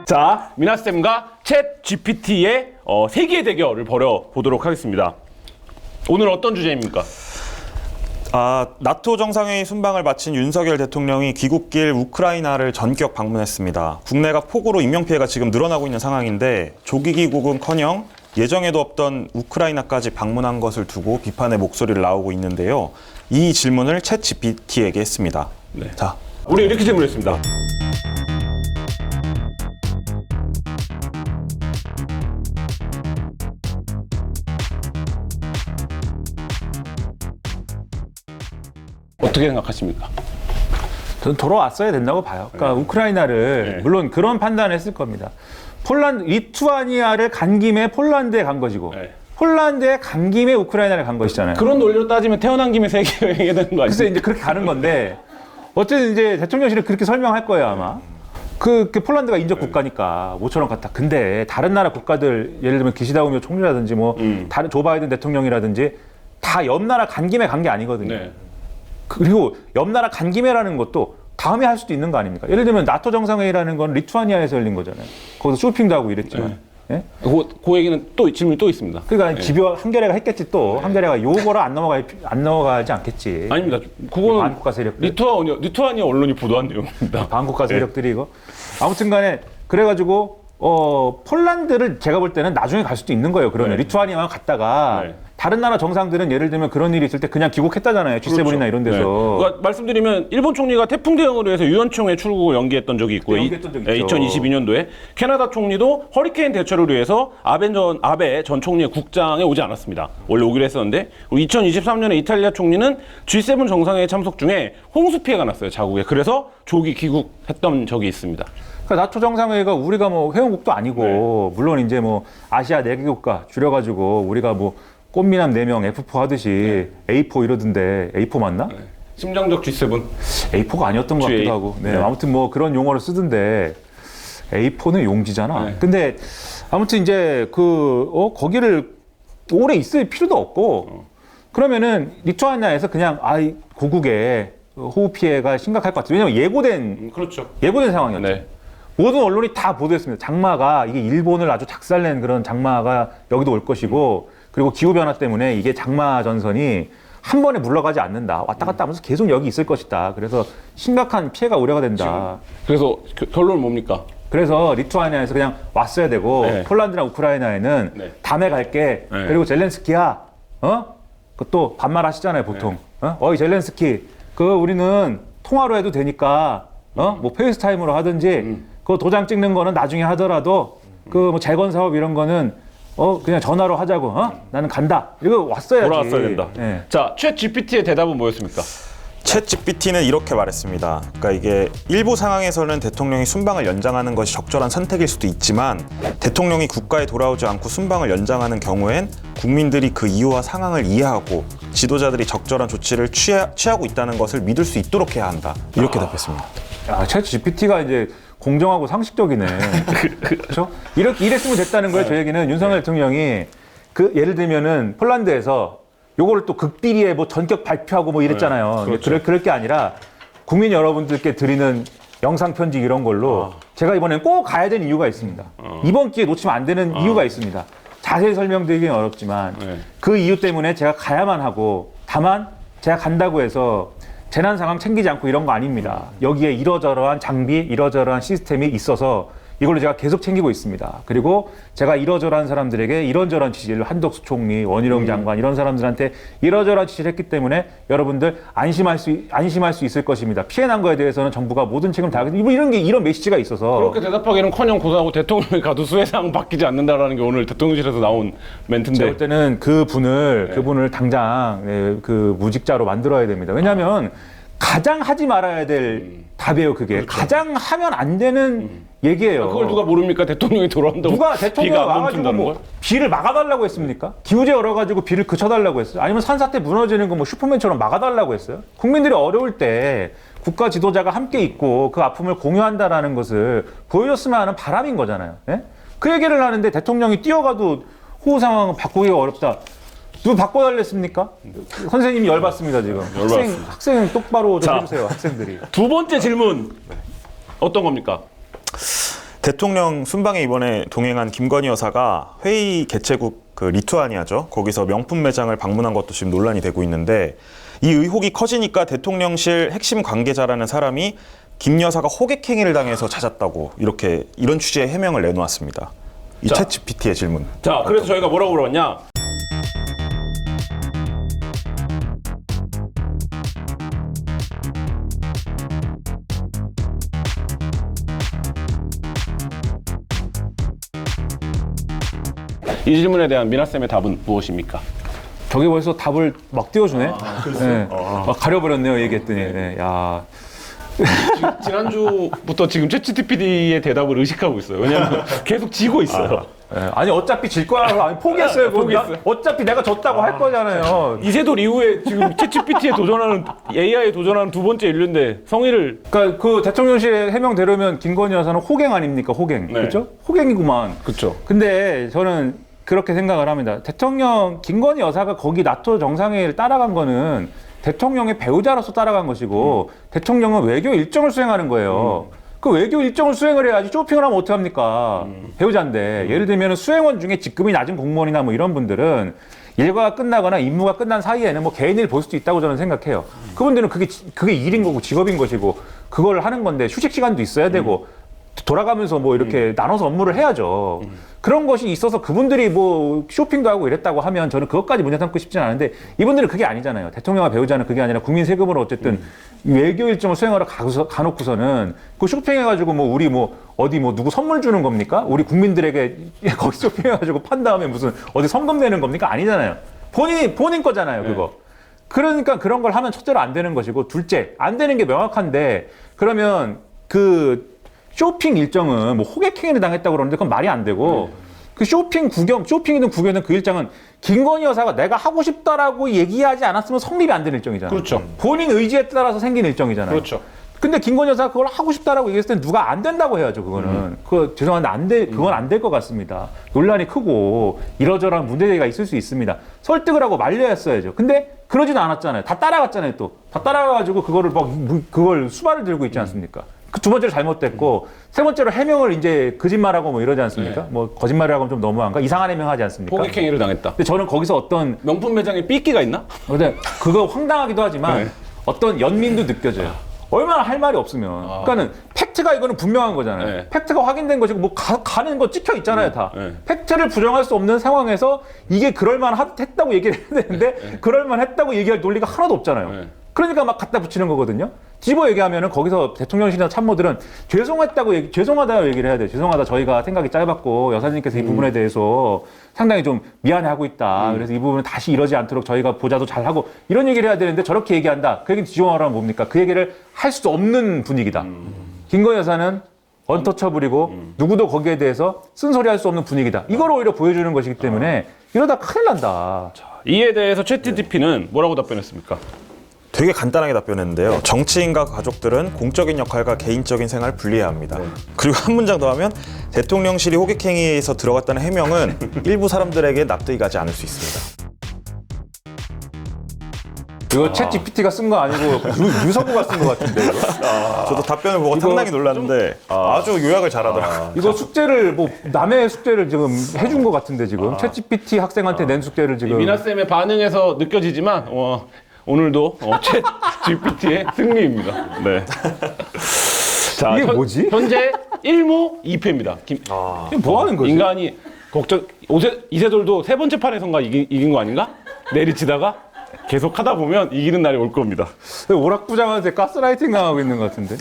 자, 미나쌤과 챗 GPT의 세계 대결을 벌여보도록 하겠습니다. 오늘 어떤 주제입니까? 나토 정상회의 순방을 마친 윤석열 대통령이 귀국길 우크라이나를 전격 방문했습니다. 국내가 폭우로 인명피해가 지금 늘어나고 있는 상황인데 조기 귀국은커녕 예정에도 없던 우크라이나까지 방문한 것을 두고 비판의 목소리를 나오고 있는데요. 이 질문을 챗 GPT에게 했습니다. 네. 자, 우리 이렇게 질문했습니다. 어떻게 생각하십니까? 저는 돌아왔어야 된다고 봐요. 그러니까 우크라이나를 물론 그런 판단을 했을 겁니다. 리투아니아를 간 김에 폴란드에 간 것이고 폴란드에 간 김에 우크라이나를 간 것이잖아요. 그런 논리로 따지면 태어난 김에 세계 여행해야 되는 거 아니에요? 글쎄 이제 그렇게 가는 건데 어쨌든 이제 대통령실은 그렇게 설명할 거예요 아마. 그 폴란드가 인접 국가니까 모처럼 갔다. 근데 다른 나라 국가들 예를 들면 기시다 우미오 총리라든지 뭐 다른 조 바이든 대통령이라든지 다 옆 나라 간 김에 간 게 아니거든요. 네. 그리고 옆 나라 간 김에라는 것도 다음에 할 수도 있는 거 아닙니까? 예를 들면 나토 정상회의라는 건 리투아니아에서 열린 거잖아요. 거기서 쇼핑도 하고 이랬지만. 예? 그 얘기는 또 질문이 또 있습니다. 그러니까 기별 한겨레가 했겠지 또. 한겨레가 요거를 안 넘어가지 않겠지. 아닙니다. 그거는 반국가 세력들. 리투아니아 언론이 보도한 내용입니다. 반국가 세력들이 이거. 아무튼 간에 그래가지고 폴란드를 제가 볼 때는 나중에 갈 수도 있는 거예요. 그러면 리투아니아만 갔다가 다른 나라 정상들은 예를 들면 그런 일이 있을 때 그냥 귀국했다잖아요. G7이나 그렇죠. 이런 데서. 그러니까 말씀드리면 일본 총리가 태풍 대응으로 해서 유엔총회 출국을 연기했던 적이 있고요. 연기했던 적 있죠. 2022년도에 캐나다 총리도 허리케인 대처를 위해서 아베 전 총리의 국장에 오지 않았습니다. 원래 오기로 했었는데 2023년에 이탈리아 총리는 G7 정상회의 참석 중에 홍수 피해가 났어요. 자국에. 그래서 조기 귀국했던 적이 있습니다. 그러니까 나토 정상회의가 우리가 뭐 회원국도 아니고 물론 이제 뭐 아시아 4개국가 줄여가지고 우리가 뭐 꽃미남 4명 F4 하듯이 A4 이러던데 A4 맞나? 심정적 G7. A4가 아니었던 것 같기도 하고. 아무튼 뭐 그런 용어를 쓰던데 A4는 용지잖아. 근데 아무튼 이제 거기를 오래 있을 필요도 없고 그러면은 리투아니아에서 그냥 고국에 호우 피해가 심각할 것 같아요. 왜냐면 예고된 상황이었죠. 네. 모든 언론이 다 보도했습니다. 장마가 이게 일본을 아주 작살낸 그런 장마가 여기도 올 것이고 그리고 기후변화 때문에 이게 장마 전선이 한 번에 물러가지 않는다. 왔다 갔다 하면서 계속 여기 있을 것이다. 그래서 심각한 피해가 우려가 된다. 그래서 결론은 뭡니까? 그래서 리투아니아에서 그냥 왔어야 되고 폴란드나 우크라이나에는 다음에 갈게. 그리고 젤렌스키야. 그것도 반말하시잖아요 보통. 어이 젤렌스키 우리는 통화로 해도 되니까 뭐 페이스타임으로 하든지 그 도장 찍는 거는 나중에 하더라도 뭐 재건 사업 이런 거는 그냥 전화로 하자고. 나는 간다. 이거 왔어야지. 돌아왔어야 된다. 자, 챗 GPT의 대답은 뭐였습니까? 챗 GPT는 이렇게 말했습니다. 그러니까 이게 일부 상황에서는 대통령이 순방을 연장하는 것이 적절한 선택일 수도 있지만 대통령이 국가에 돌아오지 않고 순방을 연장하는 경우엔 국민들이 그 이유와 상황을 이해하고 지도자들이 적절한 조치를 취하고 있다는 것을 믿을 수 있도록 해야 한다. 이렇게 답했습니다. 챗 GPT가 이제 공정하고 상식적이네. 그렇죠? 이랬으면 됐다는 거예요. 저 얘기는 윤석열 대통령이 예를 들면은 폴란드에서 요거를 또 극비리에 뭐 전격 발표하고 뭐 이랬잖아요. 그렇죠. 그럴 게 아니라 국민 여러분들께 드리는 영상 편지 이런 걸로 제가 이번엔 꼭 가야 되는 이유가 있습니다. 이번 기회에 놓치면 안 되는 이유가 있습니다. 자세히 설명드리기는 어렵지만 그 이유 때문에 제가 가야만 하고 다만 제가 간다고 해서 재난 상황 챙기지 않고 이런 거 아닙니다. 여기에 이러저러한 장비, 이러저러한 시스템이 있어서 이걸로 제가 계속 챙기고 있습니다. 그리고 제가 이러저러한 사람들에게 이런저런 지시를 한덕수 총리, 원희룡 장관 이런 사람들한테 이러저러한 지시를 했기 때문에 여러분들 안심할 수 있을 것입니다. 피해 난 거에 대해서는 정부가 모든 책임을 다하겠습니다. 이런 메시지가 있어서 그렇게 대답하기는커녕 고사하고 대통령이 가도 수혜상 바뀌지 않는다라는 게 오늘 대통령실에서 나온 멘트인데. 제가 볼 때는 그분을 당장 그 무직자로 만들어야 됩니다. 왜냐하면 가장 하지 말아야 될 답이에요, 그게. 그렇죠. 가장 하면 안 되는 얘기예요. 그걸 누가 모릅니까? 대통령이 돌아온다고. 누가 대통령 와가지고 뭐 비를 막아달라고 했습니까? 기후제 열어가지고 비를 그쳐달라고 했어요? 아니면 산사태 무너지는 거 뭐 슈퍼맨처럼 막아달라고 했어요? 국민들이 어려울 때 국가 지도자가 함께 있고 그 아픔을 공유한다라는 것을 보여줬으면 하는 바람인 거잖아요. 예? 그 얘기를 하는데 대통령이 뛰어가도 호우 상황을 바꾸기가 어렵다. 누구 바꿔달랬습니까? 선생님이 열받습니다, 지금. 학생 똑바로 좀 해주세요, 학생들이. 두 번째 질문. 어떤 겁니까? 대통령 순방에 이번에 동행한 김건희 여사가 회의 개최국 그 리투아니아죠. 거기서 명품 매장을 방문한 것도 지금 논란이 되고 있는데 이 의혹이 커지니까 대통령실 핵심 관계자라는 사람이 김 여사가 호객행위를 당해서 찾았다고 이런 취지의 해명을 내놓았습니다. 이 자. 챗GPT의 질문. 자, 그래서 저희가 뭐라고 물었냐? 이 질문에 대한 미나쌤의 답은 무엇입니까? 저게 벌써 답을 막 띄워주네. 네. 막 가려버렸네요. 얘기했더니. 네. 야. 지난주부터 지금 챗GPT의 대답을 의식하고 있어요. 왜냐하면 계속 지고 있어요. 네. 아니 어차피 질 거야. 아니, 포기했어요. 포기했어요. 어차피 내가 졌다고 할 거잖아요. 이세돌 이후에 지금 챗GPT에 도전하는 AI에 도전하는 두 번째 인류인데 성의를 그러니까 그 대통령실의 해명대로면 김건희 여사는 호갱 아닙니까? 호갱. 네. 그렇죠? 호갱이구만. 그렇죠. 근데 저는 그렇게 생각을 합니다. 대통령 김건희 여사가 거기 나토 정상회의를 따라간 거는 대통령의 배우자로서 따라간 것이고 대통령은 외교 일정을 수행하는 거예요. 그 외교 일정을 수행을 해야지 쇼핑을 하면 어떡합니까? 배우자인데 예를 들면 수행원 중에 직급이 낮은 공무원이나 뭐 이런 분들은 일과가 끝나거나 임무가 끝난 사이에는 뭐 개인 일 볼 수도 있다고 저는 생각해요. 그분들은 그게 일인 거고 직업인 것이고 그걸 하는 건데 휴식 시간도 있어야 되고 돌아가면서 뭐 이렇게 나눠서 업무를 해야죠. 그런 것이 있어서 그분들이 뭐 쇼핑도 하고 이랬다고 하면 저는 그것까지 문제 삼고 싶지는 않은데 이분들은 그게 아니잖아요. 대통령과 배우자는 그게 아니라 국민 세금으로 어쨌든 외교 일정을 수행하러 가놓고서는 그 쇼핑해가지고 뭐 우리 뭐 어디 뭐 누구 선물 주는 겁니까? 우리 국민들에게 거기 쇼핑해가지고 판 다음에 무슨 어디 성금 내는 겁니까? 아니잖아요. 본인 거잖아요, 그거. 그러니까 그런 걸 하면 첫째로 안 되는 것이고 둘째 안 되는 게 명확한데 그러면 그 쇼핑 일정은 뭐 호객행위를 당했다고 그러는데 그건 말이 안 되고 그 쇼핑이든 구경이든 그 일정은 김건희 여사가 내가 하고 싶다라고 얘기하지 않았으면 성립이 안 되는 일정이잖아요. 그렇죠. 본인 의지에 따라서 생긴 일정이잖아요. 그렇죠. 근데 김건희 여사가 그걸 하고 싶다라고 얘기했을 때 누가 안 된다고 해야죠, 그거는. 죄송한데 그건 안 될 것 같습니다. 논란이 크고 이러저러한 문제가 있을 수 있습니다. 설득을 하고 말려야 했어야죠. 근데 그러지도 않았잖아요. 다 따라갔잖아요, 또. 다 따라가가지고 그거를 그걸 수발을 들고 있지 않습니까? 그 두 번째로 잘못됐고, 세 번째로 해명을 이제 거짓말하고 뭐 이러지 않습니까? 뭐 거짓말이라고 하면 좀 너무한가? 이상한 해명하지 않습니까? 호객행위를 당했다. 근데 저는 거기서 어떤, 명품 매장에 삐끼가 있나? 근데 그거 황당하기도 하지만 네. 어떤 연민도 느껴져요. 얼마나 할 말이 없으면. 그러니까는 팩트가 이거는 분명한 거잖아요. 네. 팩트가 확인된 것이고 뭐 가는 거 찍혀 있잖아요, 다. 네. 팩트를 부정할 수 없는 상황에서 이게 그럴만했다고 얘기를 해야 되는데 그럴만했다고 얘기할 논리가 하나도 없잖아요. 네. 그러니까 막 갖다 붙이는 거거든요. 뒤집어 얘기하면은 거기서 대통령실이나 참모들은 죄송하다고 얘기를 해야 돼요. 죄송하다. 저희가 생각이 짧았고 여사님께서 이 부분에 대해서 상당히 좀 미안해하고 있다. 그래서 이 부분은 다시 이러지 않도록 저희가 보자도 잘하고 이런 얘기를 해야 되는데 저렇게 얘기한다. 그 얘기는 뒤집어말하면 뭡니까? 그 얘기를 할 수 없는 분위기다. 김건희 여사는 언터처블이고 누구도 거기에 대해서 쓴소리할 수 없는 분위기다. 이걸 오히려 보여주는 것이기 때문에 이러다 큰일 난다. 이에 대해서 챗GPT는 뭐라고 답변했습니까? 되게 간단하게 답변했는데요. 정치인과 가족들은 공적인 역할과 개인적인 생활을 분리해야 합니다. 그리고 한 문장 더 하면 대통령실이 호객행위에서 들어갔다는 해명은 일부 사람들에게 납득이 가지 않을 수 있습니다. 이거 챗 GPT가 쓴 거 아니고 유서구가 쓴 거 같은데. 이거? 저도 답변을 보고 상당히 놀랐는데 아주 요약을 잘하더라고요. 이거 숙제를 뭐 남의 숙제를 지금 해준 거 같은데 지금 챗 GPT 학생한테 낸 숙제를 지금. 미나쌤의 반응에서 느껴지지만 오늘도 챗 GPT의 승리입니다. 네. 자, 이게 뭐지? 현재 1무 2패입니다. 이게 뭐 하는 거지? 인간이 이세돌도 세 번째 판에선가 이긴 거 아닌가? 내리치다가 계속 하다 보면 이기는 날이 올 겁니다. 오락부장한테 가스라이팅 당하고 있는 것 같은데.